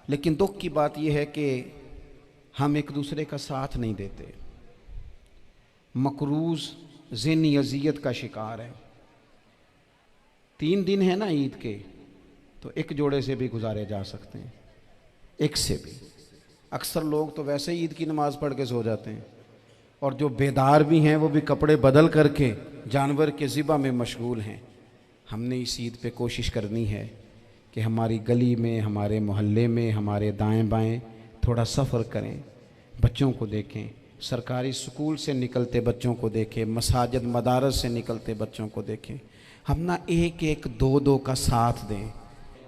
लेकिन दुख की बात यह है कि हम एक दूसरे का साथ नहीं देते। मकरूज ज़हनी अजियत का शिकार है। 3 दिन है ना ईद के, तो एक जोड़े से भी गुजारे जा सकते हैं, एक से भी। अक्सर लोग तो वैसे ही ईद की नमाज़ पढ़ के सो जाते हैं, और जो बेदार भी हैं वो भी कपड़े बदल करके जानवर के ज़िबा में मशगूल हैं। हमने इस ईद पे कोशिश करनी है कि हमारी गली में, हमारे मोहल्ले में, हमारे दाएं बाएं थोड़ा सफ़र करें, बच्चों को देखें, सरकारी स्कूल से निकलते बच्चों को देखें, मसाजिद मदारस से निकलते बच्चों को देखें। हम ना एक एक दो दो का साथ दें।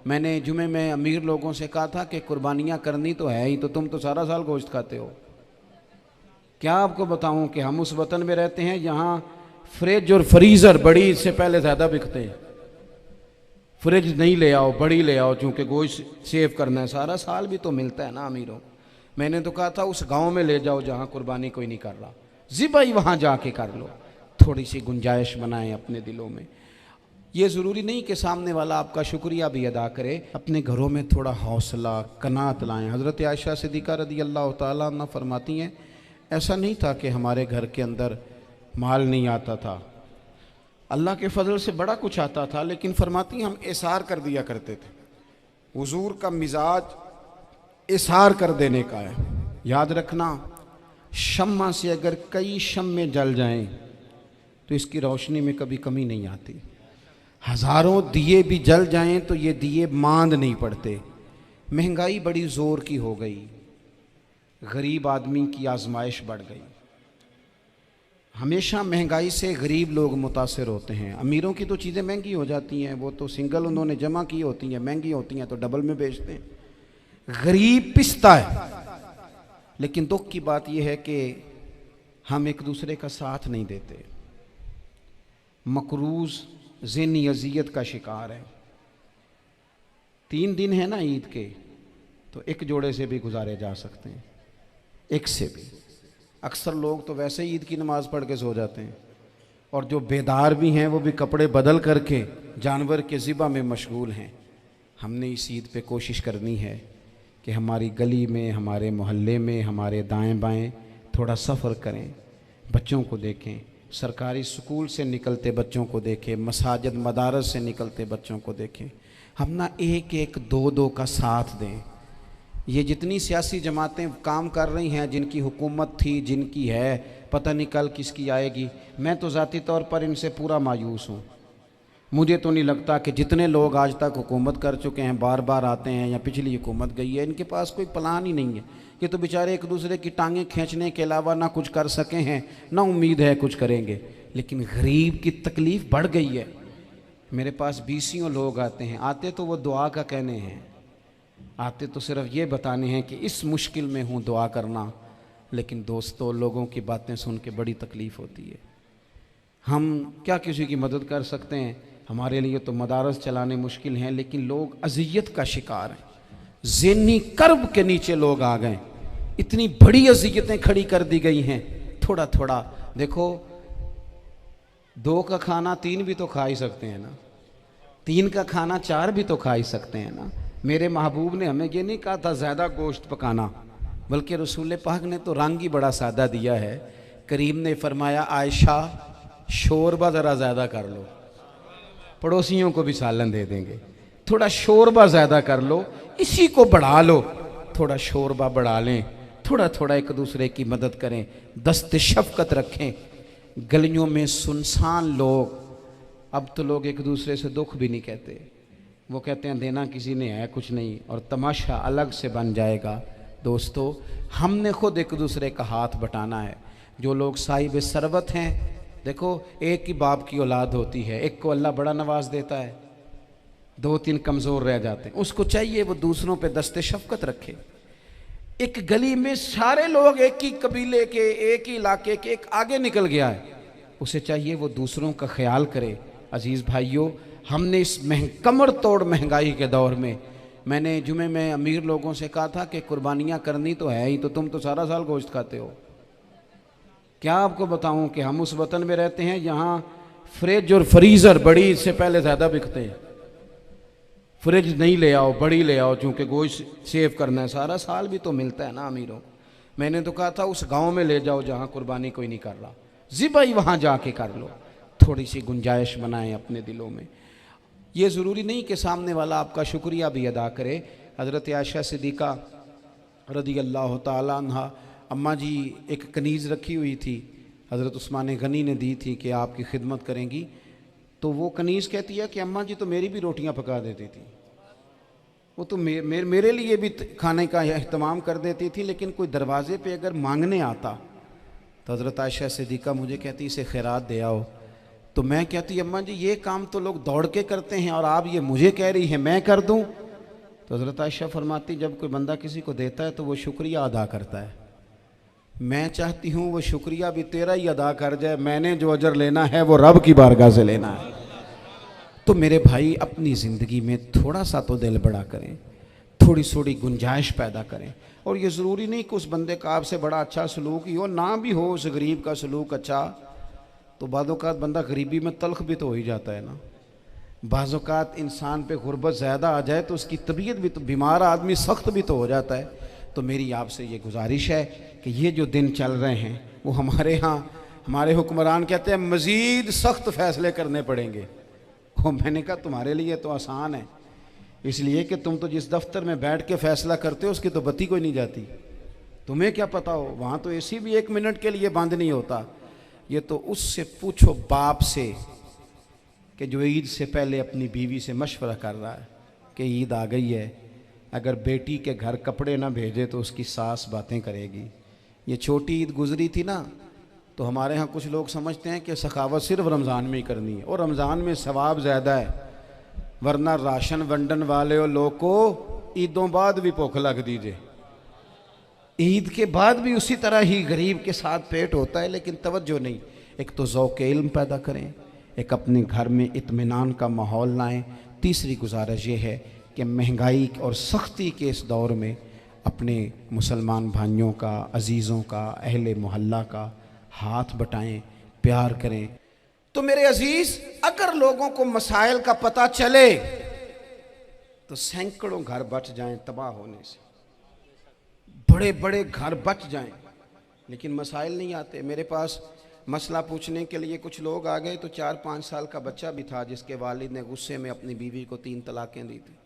मैंने जुमे में अमीर लोगों से कहा था कि कुर्बानियाँ करनी तो है ही, तो तुम तो सारा साल गोश्त खाते हो। क्या आपको बताऊं कि हम उस वतन में रहते हैं यहाँ फ्रिज और फ्रीज़र बड़ी इससे पहले ज़्यादा बिकते हैं। फ्रिज नहीं ले आओ, बड़ी ले आओ, चूँकि गोश्त सेव करना है, सारा साल भी तो मिलता है ना अमीरों। मैंने तो कहा था उस गांव में ले जाओ जहाँ कुर्बानी कोई नहीं कर रहा, ज़िबा ही वहाँ जाके कर लो। थोड़ी सी गुंजाइश बनाएं अपने दिलों में। ये ज़रूरी नहीं कि सामने वाला आपका शुक्रिया भी अदा करे, अपने घरों में थोड़ा हौसला कनात लाएं। हज़रत आयशा सिद्दीक़ा रज़ी अल्लाह तआला अन्हा फरमाती हैं, ऐसा नहीं था कि हमारे घर के अंदर माल नहीं आता था, अल्लाह के फजल से बड़ा कुछ आता था, लेकिन फरमाती हम इसार कर दिया करते थे। हुजूर का मिजाज इसार कर देने का है। याद रखना, शम्मा से अगर कई शम्मे जल जाएं तो इसकी रोशनी में कभी कमी नहीं आती। हज़ारों दिए भी जल जाएं तो ये दिए मांद नहीं पड़ते। महंगाई बड़ी ज़ोर की हो गई, गरीब आदमी की आजमाइश बढ़ गई। हमेशा महंगाई से गरीब लोग मुतासिर होते हैं। अमीरों की तो चीज़ें महंगी हो जाती हैं, वो तो सिंगल उन्होंने जमा की होती हैं, महंगी होती हैं तो डबल में बेचते हैं। गरीब पिसता है। लेकिन दुख की बात यह है कि हम एक दूसरे का साथ नहीं देते। मकरूज ज़हनी अजियत का शिकार है। 3 दिन है ना ईद के, तो एक जोड़े से भी गुजारे जा सकते हैं, एक से भी। अक्सर लोग तो वैसे ही ईद की नमाज़ पढ़ के सो जाते हैं, और जो बेदार भी हैं वो भी कपड़े बदल करके जानवर के ज़िबा में मशगूल हैं। हमने इस ईद पे कोशिश करनी है कि हमारी गली में, हमारे मोहल्ले में, हमारे दाएं बाएं थोड़ा सफ़र करें, बच्चों को देखें, सरकारी स्कूल से निकलते बच्चों को देखें, मसाजिद मदारस से निकलते बच्चों को देखें। हम ना एक एक दो दो का साथ दें। ये जितनी सियासी जमातें काम कर रही हैं, जिनकी हुकूमत थी, जिनकी है, पता नहीं कल किसकी आएगी, मैं तो ज़ाती तौर पर इनसे पूरा मायूस हूँ। मुझे तो नहीं लगता कि जितने लोग आज तक हुकूमत कर चुके हैं, बार बार आते हैं या पिछली हुकूमत गई है, इनके पास कोई प्लान ही नहीं है। ये तो बेचारे एक दूसरे की टांगें खींचने के अलावा ना कुछ कर सके हैं, ना उम्मीद है कुछ करेंगे। लेकिन गरीब की तकलीफ़ बढ़ गई है। मेरे पास 20 लोग आते हैं, आते तो वो दुआ का कहने हैं, आते तो सिर्फ ये बताने हैं कि इस मुश्किल में हूँ, दुआ करना। लेकिन दोस्तों, लोगों की बातें सुन के बड़ी तकलीफ़ होती है। हम क्या किसी की मदद कर सकते हैं? हमारे लिए तो मदारस चलाने मुश्किल हैं, लेकिन लोग अजियत का शिकार हैं। ज़हनी कर्ब के नीचे लोग आ गए, इतनी बड़ी अजियतें खड़ी कर दी गई हैं। थोड़ा थोड़ा देखो, 2 का खाना 3 भी तो खा ही सकते हैं ना, 3 का खाना 4 भी तो खा ही सकते हैं ना। मेरे महबूब ने हमें ये नहीं कहा था ज़्यादा गोश्त पकाना, बल्कि रसूल पाक ने तो रंग ही बड़ा सादा दिया है। करीम ने फरमाया, आयशा शोरबा ज़रा ज़्यादा कर लो, पड़ोसियों को भी सालन दे देंगे, थोड़ा शोरबा ज़्यादा कर लो, इसी को बढ़ा लो, थोड़ा शोरबा बढ़ा लें, थोड़ा थोड़ा एक दूसरे की मदद करें, दस्त शफ़क़त रखें। गलियों में सुनसान लोग, अब तो लोग एक दूसरे से दुख भी नहीं कहते, वो कहते हैं देना किसी ने है कुछ नहीं, और तमाशा अलग से बन जाएगा। दोस्तों, हमने खुद एक दूसरे का हाथ बटाना है। जो लोग साहिब सरबत हैं, देखो एक ही बाप की औलाद होती है, एक को अल्लाह बड़ा नवाज देता है, 2-3 कमज़ोर रह जाते हैं, उसको चाहिए वो दूसरों पे दस्ते शफ़क़त रखे। एक गली में सारे लोग एक ही कबीले के, एक ही इलाके के, एक आगे निकल गया है, उसे चाहिए वो दूसरों का ख्याल करे। अजीज़ भाइयों, हमने इस कमर तोड़ महंगाई के दौर में, मैंने जुमे में अमीर लोगों से कहा था कि कुर्बानियाँ करनी तो है ही, तो तुम तो सारा साल गोश्त खाते हो। क्या आपको बताऊं कि हम उस वतन में रहते हैं यहाँ फ्रिज और फ्रीज़र बड़ी इससे पहले ज़्यादा बिकते हैं। फ्रिज नहीं ले आओ, बड़ी ले आओ, चूँकि गोश्त सेव करना है, सारा साल भी तो मिलता है ना अमीरों को। मैंने तो कहा था उस गांव में ले जाओ जहाँ कुर्बानी कोई नहीं कर रहा, ज़िबा ही वहाँ जाके कर लो। थोड़ी सी गुंजाइश बनाएं अपने दिलों में। ये ज़रूरी नहीं कि सामने वाला आपका शुक्रिया भी अदा करे। हज़रत आयशा सिद्दीक़ा रज़ी अल्लाह ताला अन्हा, अम्मा जी एक कनीज़ रखी हुई थी, हज़रत उस्मान गनी ने दी थी कि आपकी खिदमत करेंगी। तो वो कनीज़ कहती है कि अम्मा जी तो मेरी भी रोटियां पका देती थी, वो तो मेरे लिए भी खाने का अहतमाम कर देती थी, लेकिन कोई दरवाज़े पे अगर मांगने आता तो हज़रत आयशा सिद्दीक़ा मुझे कहती इसे खैरात दे आओ। तो मैं कहती अम्मा जी ये काम तो लोग दौड़ के करते हैं और आप ये मुझे कह रही है मैं कर दूं। तो हज़रत आयशा फरमाती जब कोई बंदा किसी को देता है तो वो शुक्रिया अदा करता है। मैं चाहती हूँ वो शुक्रिया भी तेरा ही अदा कर जाए, मैंने जो अजर लेना है वो रब की बारगाह से लेना है। तो मेरे भाई अपनी ज़िंदगी में थोड़ा सा तो दिल बड़ा करें, थोड़ी थोड़ी गुंजाइश पैदा करें। और ये ज़रूरी नहीं कि उस बंदे का आपसे बड़ा अच्छा सलूक ही हो, ना भी हो उस गरीब का सलूक अच्छा, तो बाज़-औक़ात बंदा गरीबी में तल्ख भी तो हो ही जाता है ना। बाज़-औक़ात इंसान पे गुर्बत ज़्यादा आ जाए तो उसकी तबीयत भी तो, बीमार आदमी सख्त भी तो हो जाता है। तो मेरी आपसे ये गुजारिश है कि ये जो दिन चल रहे हैं वो हमारे यहाँ हमारे हुक्मरान कहते हैं मज़ीद सख्त फ़ैसले करने पड़ेंगे। वो मैंने कहा तुम्हारे लिए तो आसान है, इसलिए कि तुम तो जिस दफ्तर में बैठ के फ़ैसला करते हो उसकी तो बत्ती कोई नहीं जाती, तुम्हें क्या पता हो, वहाँ तो एसी भी 1 मिनट के लिए बंद नहीं होता। ये तो उससे पूछो बाप से कि जो ईद से पहले अपनी बीवी से मशवरा कर रहा है कि ईद आ गई है, अगर बेटी के घर कपड़े ना भेजे तो उसकी सास बातें करेगी। ये छोटी ईद गुजरी थी ना, तो हमारे यहाँ कुछ लोग समझते हैं कि सखावत सिर्फ रमज़ान में ही करनी है, और रमज़ान में सवाब ज़्यादा है, वरना राशन वंडन वाले और लोग को ईदों बाद भी भूख लग दीजिए, ईद के बाद भी उसी तरह ही गरीब के साथ पेट होता है, लेकिन तवज्जो नहीं। एक तो ज़ौक़ इल्म पैदा करें, एक अपने घर में इत्मीनान का माहौल लाएं। तीसरी गुजारिश ये है कि महंगाई और सख्ती के इस दौर में अपने मुसलमान भाइयों का, अजीज़ों का, अहले मोहल्ला का हाथ बटाएं, प्यार करें। तो मेरे अजीज़, अगर लोगों को मसाइल का पता चले तो सैकड़ों घर बच जाएं तबाह होने से, बड़े बड़े घर बच जाएं, लेकिन मसाइल नहीं आते। मेरे पास मसला पूछने के लिए कुछ लोग आ गए तो 4-5 साल का बच्चा भी था जिसके वालिद ने गुस्से में अपनी बीवी को 3 तलाक़ें दी थी।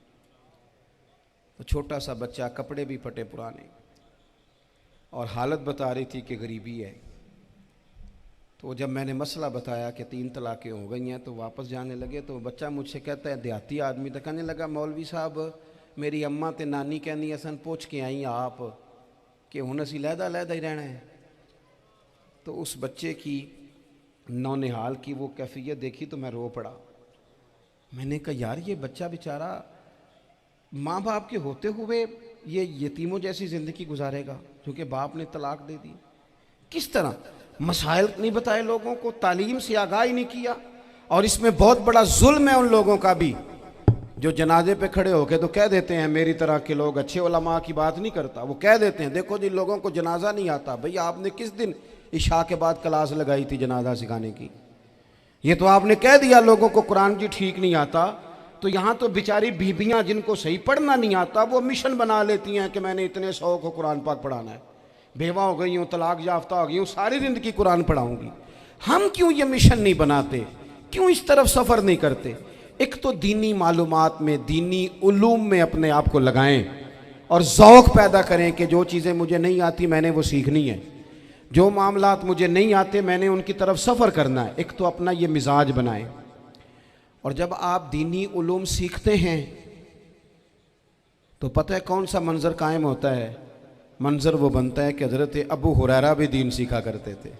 तो छोटा सा बच्चा, कपड़े भी फटे पुराने, और हालत बता रही थी कि गरीबी है। तो जब मैंने मसला बताया कि 3 तलाक़ें हो गई हैं तो वापस जाने लगे, तो बच्चा मुझसे कहता है, देहाती आदमी तो कहने लगा मौलवी साहब मेरी अम्मा ते नानी कहनी असन पूछ के आई आप कि हुण असीं लहदा लहदा ही रहना है। तो उस बच्चे की नौनिहाल की वो कैफियत देखी तो मैं रो पड़ा। मैंने कहा यार ये बच्चा बेचारा माँ बाप के होते हुए ये यतीमों जैसी ज़िंदगी गुजारेगा क्योंकि बाप ने तलाक दे दी। किस तरह मसाइल नहीं बताए लोगों को, तालीम से आगाही नहीं किया। और इसमें बहुत बड़ा जुल्म है उन लोगों का भी जो जनाजे पे खड़े होके तो कह देते हैं, मेरी तरह के लोग अच्छे उलमा की बात नहीं करता, वो कह देते हैं देखो जी लोगों को जनाजा नहीं आता। भैया आपने किस दिन इशा के बाद क्लास लगाई थी जनाजा सिखाने की? ये तो आपने कह दिया लोगों को कुरान जी ठीक नहीं आता। तो यहाँ तो बेचारी बीबियाँ जिनको सही पढ़ना नहीं आता वो मिशन बना लेती हैं कि मैंने इतने शौक हो कुरान पाक पढ़ाना है, बेवा हो गई हूँ, तलाक याफ्ता हो गई हूँ, सारी ज़िंदगी कुरान पढ़ाऊँगी। हम क्यों ये मिशन नहीं बनाते, क्यों इस तरफ सफ़र नहीं करते? एक तो दीनी मालूमात में, दीनी उलूम में अपने आप को लगाएं और ज़ौक़ पैदा करें कि जो चीज़ें मुझे नहीं आती मैंने वो सीखनी है, जो मामलात मुझे नहीं आते मैंने उनकी तरफ सफ़र करना है। एक तो अपना ये मिजाज बनाएं। और जब आप दीनी उलूम सीखते हैं तो पता है कौन सा मंज़र कायम होता है? मंज़र वो बनता है कि हज़रत अबू हुरैरा भी दीन सीखा करते थे,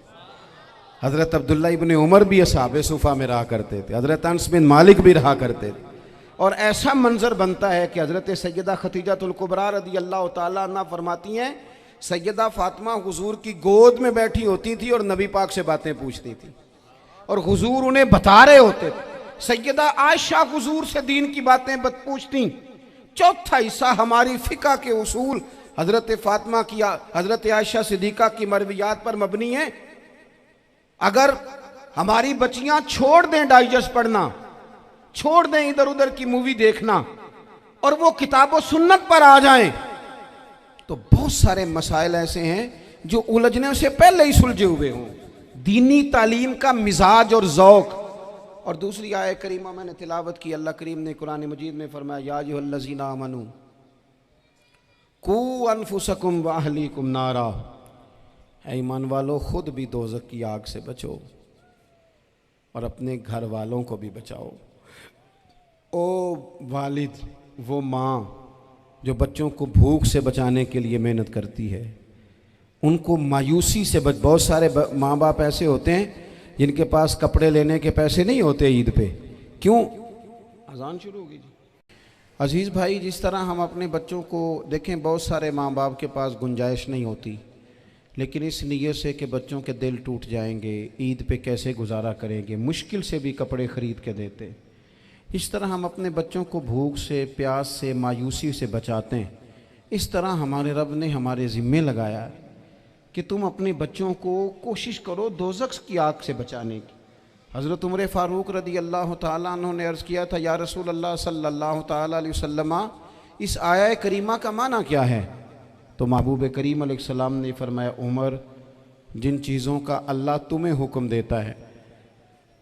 हज़रत अब्दुल्ला इब्न उमर भी असहाबे सुफ़ा में रहा करते थे, हज़रत अनस बिन मालिक भी रहा करते थे। और ऐसा मंज़र बनता है कि हज़रत सैयदा खतीजतुल कुबरा रज़ी अल्लाह ताला अन्हा फरमाती हैं, सैयदा फ़ातिमा हुज़ूर की गोद में बैठी होती थी और नबी पाक से बातें पूछती थी और हुज़ूर उन्हें बता रहे होते थे। सैयदा आयशा हुज़ूर से दीन की बातें पूछती। चौथा हिस्सा हमारी फ़िक़्ह के उसूल हज़रत फ़ातिमा की, हज़रत आयशा सिद्दीक़ा की मरवियात पर मबनी है। अगर हमारी बच्चियां छोड़ दें डाइजेस्ट पढ़ना, छोड़ दें इधर उधर की मूवी देखना, और वो किताब व सुन्नत पर आ जाएं, तो बहुत सारे मसाइल ऐसे हैं जो उलझने से पहले ही सुलझे हुए हों। दीनी तालीम का मिजाज और ज़ौक़। और दूसरी आयत करीमा मैंने तिलावत की, अल्लाह करीम ने कुरान मजीद में फरमाया, या अय्युहल्लज़ीना आमनू कू अनफुसकुम व अहलीकुम नारा, ऐ ईमान वालो खुद भी दोज़ख की आग से बचो और अपने घर वालों को भी बचाओ। ओ वालिद, वो माँ जो बच्चों को भूख से बचाने के लिए मेहनत करती है, उनको मायूसी से बहुत सारे माँ बाप ऐसे होते हैं जिनके पास कपड़े लेने के पैसे नहीं होते ईद पे। क्यों? अजान शुरू होगी जी। अजीज़ भाई, जिस तरह हम अपने बच्चों को देखें, बहुत सारे माँ बाप के पास गुंजाइश नहीं होती, लेकिन इस नीयत से कि बच्चों के दिल टूट जाएंगे, ईद पे कैसे गुजारा करेंगे, मुश्किल से भी कपड़े ख़रीद के देते। इस तरह हम अपने बच्चों को भूख से, प्यास से, मायूसी से बचाते हैं। इस तरह हमारे रब ने हमारे ज़िम्मे लगाया है कि तुम अपने बच्चों को कोशिश करो दोज़ख की आग से बचाने की। हज़रत उमर फ़ारूक रदी अल्लाह ताला अन्हु ने अर्ज़ किया था, या रसूल अल्लाह सल्लल्लाहु ताला अलैहि वसल्लम, इस आया करीमा का माना क्या है? तो महबूब करीम अलैहिस्सलाम ने फरमाया, उमर, जिन चीज़ों का अल्लाह तुम्हें हुक्म देता है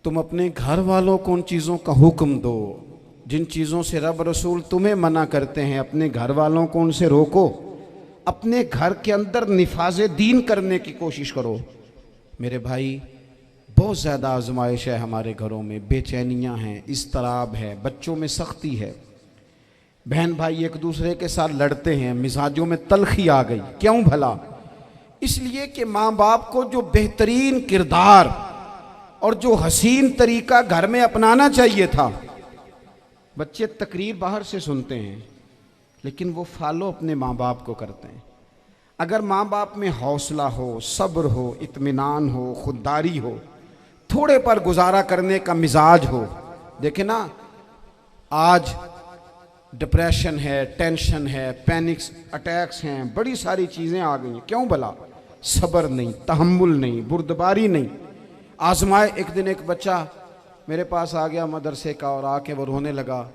तुम अपने घर वालों को उन चीज़ों का हुक्म दो। जिन चीज़ों से रब रसूल तुम्हें मना करते हैं, अपने घर वालों को उनसे रोको। अपने घर के अंदर निफाज दीन करने की कोशिश करो। मेरे भाई, बहुत ज़्यादा आजमाइश है हमारे घरों में, बेचैनियाँ हैं, इज़्तिराब है, बच्चों में सख्ती है, बहन भाई एक दूसरे के साथ लड़ते हैं, मिजाजों में तलखी आ गई। क्यों भला? इसलिए कि माँ बाप को जो बेहतरीन किरदार और जो हसीन तरीका घर में अपनाना चाहिए था, बच्चे तकरीर बाहर से सुनते हैं लेकिन वो फॉलो अपने माँ बाप को करते हैं। अगर माँ बाप में हौसला हो, सब्र हो, इत्मीनान हो, खुददारी हो, थोड़े पर गुजारा करने का मिजाज हो। देखे ना, आज डिप्रेशन है, टेंशन है, पैनिक्स अटैक्स हैं, बड़ी सारी चीज़ें आ गई हैं। क्यों भला? सब्र नहीं, तहम्मुल नहीं, बुर्दबारी नहीं। आजमाए। एक दिन एक बच्चा मेरे पास आ गया मदरसे का और आके वो रोने लगा।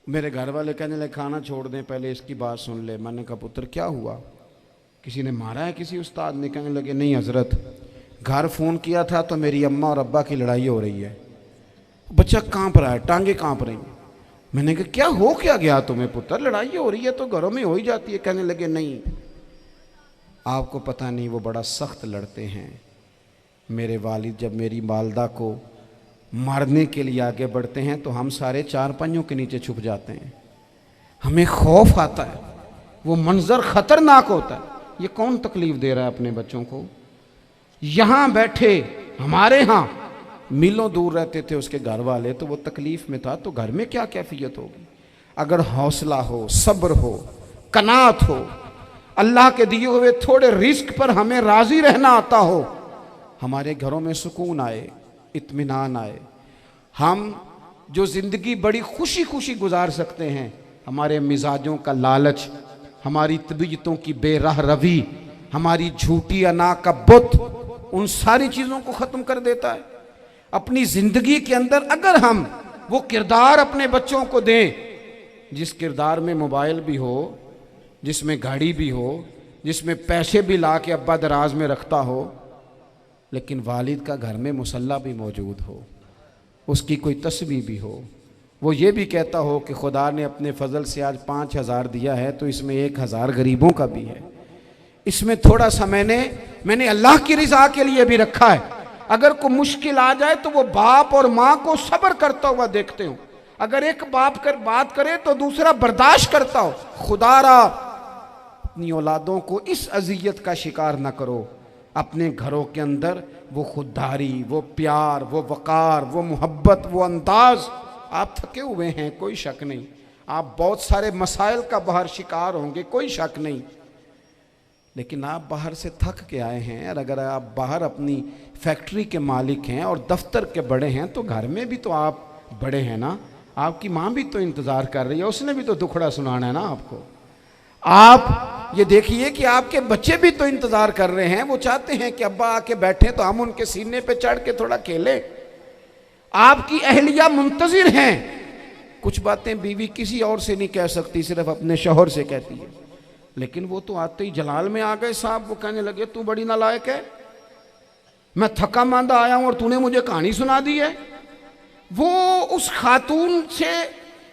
मेरे घर वाले कहने लगे, खाना छोड़ दें, पहले इसकी बात सुन ले। मैंने कहा, पुत्र क्या हुआ? किसी ने मारा है किसी उस्ताद ने? कहने लगे, नहीं हजरत, घर फ़ोन किया था तो मेरी अम्मा और अब्बा की लड़ाई हो रही है। बच्चा कांप रहा है, टांगे कांप रही हैं। मैंने कहा, क्या हो क्या गया तुम्हें पुत्र? लड़ाई हो रही है तो घरों में हो ही जाती है। कहने लगे, नहीं आपको पता नहीं, वो बड़ा सख्त लड़ते हैं। मेरे वालिद जब मेरी वालदा को मारने के लिए आगे बढ़ते हैं तो हम सारे चारपाइयों के नीचे छुप जाते हैं, हमें खौफ आता है, वो मंजर ख़तरनाक होता है। ये कौन तकलीफ़ दे रहा है अपने बच्चों को? यहाँ बैठे हमारे यहाँ मीलों दूर रहते थे उसके घर वाले, तो वो तकलीफ़ में था, तो घर में क्या कैफियत होगी? अगर हौसला हो, सब्र हो, कनात हो, अल्लाह के दिए हुए थोड़े रिस्क पर हमें राज़ी रहना आता हो, हमारे घरों में सुकून आए, इत्मीनान आए। हम जो ज़िंदगी बड़ी खुशी खुशी गुजार सकते हैं, हमारे मिजाजों का लालच, हमारी तबीयतों की बेराह रवी, हमारी झूठी अना का बुत, उन सारी चीज़ों को ख़त्म कर देता है। अपनी ज़िंदगी के अंदर अगर हम वो किरदार अपने बच्चों को दें, जिस किरदार में मोबाइल भी हो, जिसमें गाड़ी भी हो, जिसमें पैसे भी ला के अब्बा दराज में रखता हो, लेकिन वालिद का घर में मुसल्ला भी मौजूद हो, उसकी कोई तस्वीर भी हो, वो ये भी कहता हो कि खुदा ने अपने फजल से आज 5,000 दिया है तो इसमें 1,000 गरीबों का भी है, इसमें थोड़ा सा मैंने अल्लाह की रिज़ा के लिए भी रखा है। अगर कोई मुश्किल आ जाए तो वो बाप और माँ को सब्र करता हुआ देखते हो। अगर एक बाप कर बात करे तो दूसरा बर्दाश्त करता हो। खुदारा अपनी औलादों को इस अजियत का शिकार न करो। अपने घरों के अंदर वो खुददारी, वो प्यार, वो वक़ार, वो मोहब्बत, वो अंदाज। आप थके हुए हैं, कोई शक नहीं, आप बहुत सारे मसाइल का बाहर शिकार होंगे, कोई शक नहीं, लेकिन आप बाहर से थक के आए हैं। और अगर आप बाहर अपनी फैक्ट्री के मालिक हैं और दफ्तर के बड़े हैं तो घर में भी तो आप बड़े हैं ना। आपकी माँ भी तो इंतज़ार कर रही है, उसने भी तो दुखड़ा सुनाना है ना आपको। आप ये देखिए कि आपके बच्चे भी तो इंतज़ार कर रहे हैं, वो चाहते हैं कि अब्बा आके बैठे तो हम उनके सीने पे चढ़ के थोड़ा खेलें। आपकी अहलिया मुंतज़िर हैं कुछ बातें बीवी किसी और से नहीं कह सकती, सिर्फ अपने शौहर से कहती है। लेकिन वो तो आते ही जलाल में आ गए साहब, वो कहने लगे तू बड़ी नालायक है, मैं थका मांदा आया हूं और तूने मुझे कहानी सुना दी है। वो उस खातून से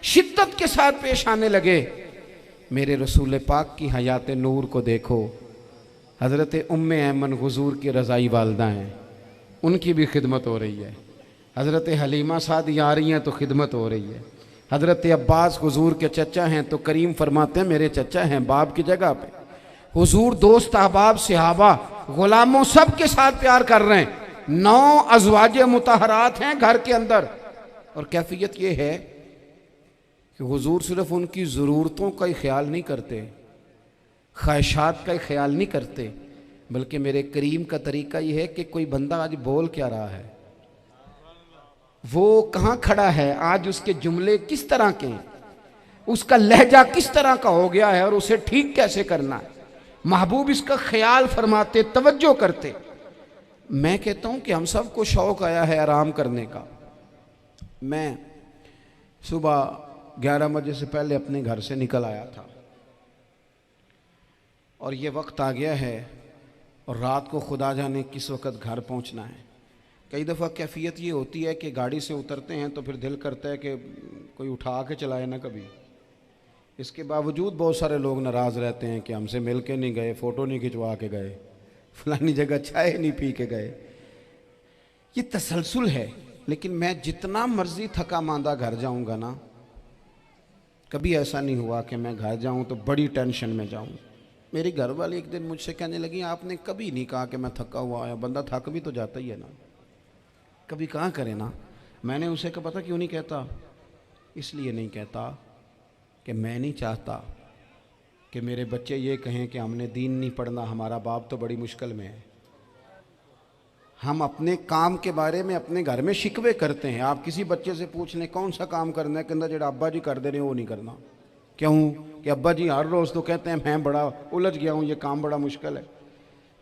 शिद्दत के साथ पेश आने लगे। मेरे रसूल पाक की हयात नूर को देखो, हज़रत उम्मे ऐमन हुजूर की रज़ाई वालदा हैं, उनकी भी खिदमत हो रही है। हज़रत हलीमा सादी आ रही हैं तो खिदमत हो रही है। हज़रत अब्बास हुजूर के चचा हैं तो करीम फरमाते हैं मेरे चचा हैं बाप की जगह पे। हुजूर दोस्त अहबाब सहाबा गुलामों सब के साथ प्यार कर रहे हैं। 9 अज़वाज मुतहरात हैं घर के अंदर। और कैफियत ये है कि हुजूर सिर्फ उनकी ज़रूरतों का ही ख्याल नहीं करते, ख्वाहिशात का ही ख्याल नहीं करते, बल्कि मेरे करीम का तरीका ये है कि कोई बंदा आज बोल क्या रहा है, वो कहाँ खड़ा है, आज उसके जुमले किस तरह के हैं, उसका लहजा किस तरह का हो गया है और उसे ठीक कैसे करना है। महबूब इसका ख्याल फरमाते, तवज्जो करते। मैं कहता हूँ कि हम सबको शौक़ आया है आराम करने का। मैं सुबह 11 बजे से पहले अपने घर से निकल आया था और ये वक्त आ गया है और रात को खुदा जाने किस वक़्त घर पहुंचना है। कई दफ़ा कैफियत ये होती है कि गाड़ी से उतरते हैं तो फिर दिल करता है कि कोई उठा के चलाए ना कभी। इसके बावजूद बहुत सारे लोग नाराज़ रहते हैं कि हमसे मिल के नहीं गए, फ़ोटो नहीं खिंचवा के गए, फलानी जगह चाय नहीं पी के गए। ये तसलसल है। लेकिन मैं जितना मर्ज़ी थका मांदा घर जाऊँगा ना, कभी ऐसा नहीं हुआ कि मैं घर जाऊँ तो बड़ी टेंशन में जाऊँ। मेरी घर वाली एक दिन मुझसे कहने लगी आपने कभी नहीं कहा कि मैं थका हुआ आया, बंदा थक भी तो जाता ही है ना, कभी कहाँ करे ना। मैंने उसे कहा पता क्यों नहीं कहता, इसलिए नहीं कहता कि मैं नहीं चाहता कि मेरे बच्चे ये कहें कि हमने दीन नहीं पढ़ना, हमारा बाप तो बड़ी मुश्किल में है। हम अपने काम के बारे में अपने घर में शिकवे करते हैं। आप किसी बच्चे से पूछ लें कौन सा काम करना है, कहता जो अब्बा जी कर दे रहे वो नहीं करना। क्यों? कि अब्बा जी हर रोज़ तो कहते हैं मैं बड़ा उलझ गया हूँ, ये काम बड़ा मुश्किल है।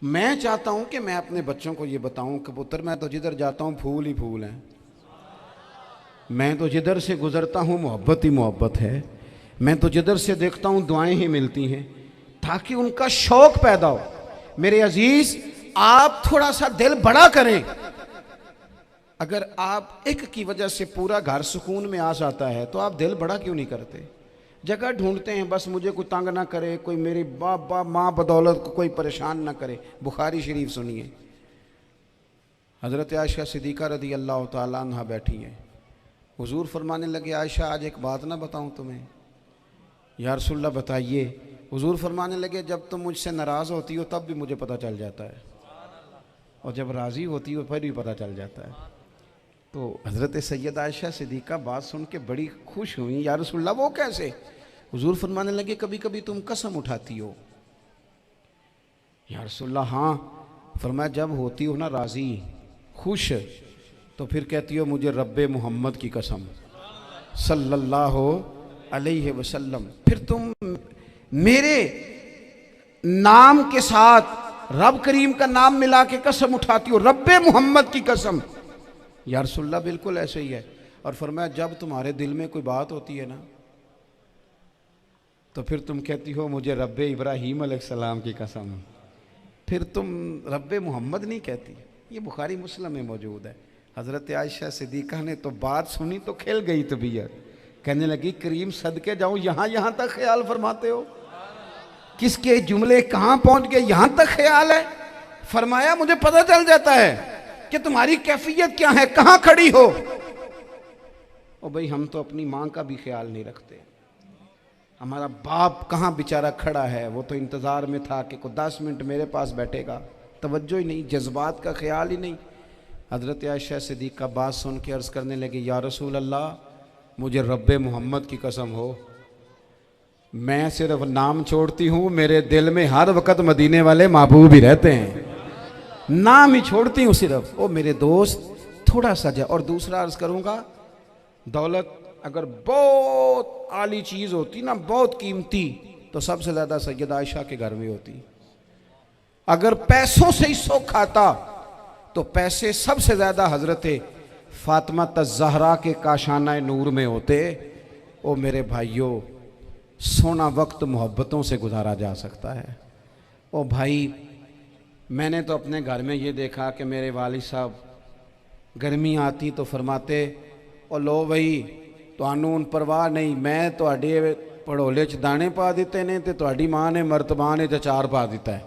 मैं चाहता हूँ कि मैं अपने बच्चों को ये बताऊँ कि पुत्र मैं तो जिधर जाता हूँ फूल ही फूल हैं, मैं तो जिधर से गुज़रता हूँ मोहब्बत ही मोहब्बत है, मैं तो जिधर से देखता हूँ दुआएं ही मिलती हैं, ताकि उनका शौक़ पैदा हो। मेरे अजीज़ आप थोड़ा सा दिल बड़ा करें। अगर आप एक की वजह से पूरा घर सुकून में आ जाता है तो आप दिल बड़ा क्यों नहीं करते? जगह ढूंढते हैं बस मुझे कोई तंग ना करे, कोई मेरी बाप माँ बदौलत को कोई परेशान ना करे। बुखारी शरीफ सुनिए, हज़रत आयशा सिद्दीक़ा रज़ी अल्लाह ताला अन्हा बैठी हैं। हुजूर फरमाने लगे आयशा आज एक बात ना बताऊं तुम्हें? या रसूलल्लाह बताइए। हुजूर फरमाने लगे जब तुम मुझसे नाराज़ होती हो तब भी मुझे पता चल जाता है, और जब राज़ी होती हो फिर भी पता चल जाता है। तो हज़रत सैयद आयशा सिद्दीक़ा बात सुन के बड़ी खुश हुई। या रसूलल्लाह वो कैसे? हुजूर फरमाने लगे कभी कभी तुम कसम उठाती हो। या रसूलल्लाह हाँ। फरमाया जब होती हो ना राज़ी खुश तो फिर कहती हो मुझे रब्बे मोहम्मद की कसम सल्लल्लाहु अलैहि वसल्लम। फिर तुम मेरे नाम के साथ रब करीम का नाम मिला के कसम उठाती हो, रब्बे मोहम्मद की कसम। या रसूलल्लाह बिल्कुल ऐसे ही है। और फरमाया जब तुम्हारे दिल में कोई बात होती है ना तो फिर तुम कहती हो मुझे रब्बे इब्राहीम अलैहिस्सलाम की कसम, फिर तुम रब्बे मोहम्मद नहीं कहती। ये बुखारी मुस्लिम में मौजूद है। हज़रत आयशा सिद्दीक़ा ने तो बात सुनी तो खिल गई तबीयत, कहने लगी करीम सदके जाऊँ यहाँ तक ख्याल फरमाते हो, किसके जुमले कहाँ पहुँच गए यहाँ तक ख्याल है। फरमाया मुझे पता चल जाता है कि तुम्हारी कैफियत क्या है, कहाँ खड़ी हो। और भाई हम तो अपनी माँ का भी ख्याल नहीं रखते। हमारा बाप कहाँ बेचारा खड़ा है, वो तो इंतज़ार में था कि कोई 10 मिनट मेरे पास बैठेगा, तवज्जो ही नहीं, जज्बात का ख्याल ही नहीं। हज़रत आयशा सिद्दीक़ा बात सुन के अर्ज़ करने लगे या रसूल अल्लाह मुझे रब्बे मोहम्मद की कसम हो, मैं सिर्फ नाम छोड़ती हूँ, मेरे दिल में हर वक़्त मदीने वाले महबूब ही रहते हैं, नाम ही छोड़ती हूँ सिर्फ। ओ मेरे दोस्त थोड़ा सा जा। और दूसरा अर्ज़ करूँगा, दौलत अगर बहुत आली चीज़ होती ना, बहुत कीमती, तो सबसे ज़्यादा सैयद आयशा के घर में होती। अगर पैसों से ही शौक़ आता तो पैसे सबसे ज़्यादा हज़रत फ़ातिमा ज़हरा के काशाना नूर में होते। ओ मेरे भाइयों, सोना वक्त मोहब्बतों से गुजारा जा सकता है। ओ भाई, मैंने तो अपने घर में ये देखा कि मेरे वालिद साहब गर्मी आती तो फरमाते, ओ लो भाई तुहानू उन परवाह नहीं, मैं तुहाडे पड़ोले च दाने पा दिते ने ते तुहाडी माँ ने मर्तबान ने अचार पा दिता है।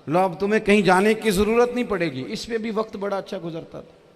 लो अब तुम्हें कहीं जाने की ज़रूरत नहीं पड़ेगी। इस पे भी वक्त बड़ा अच्छा गुजरता था।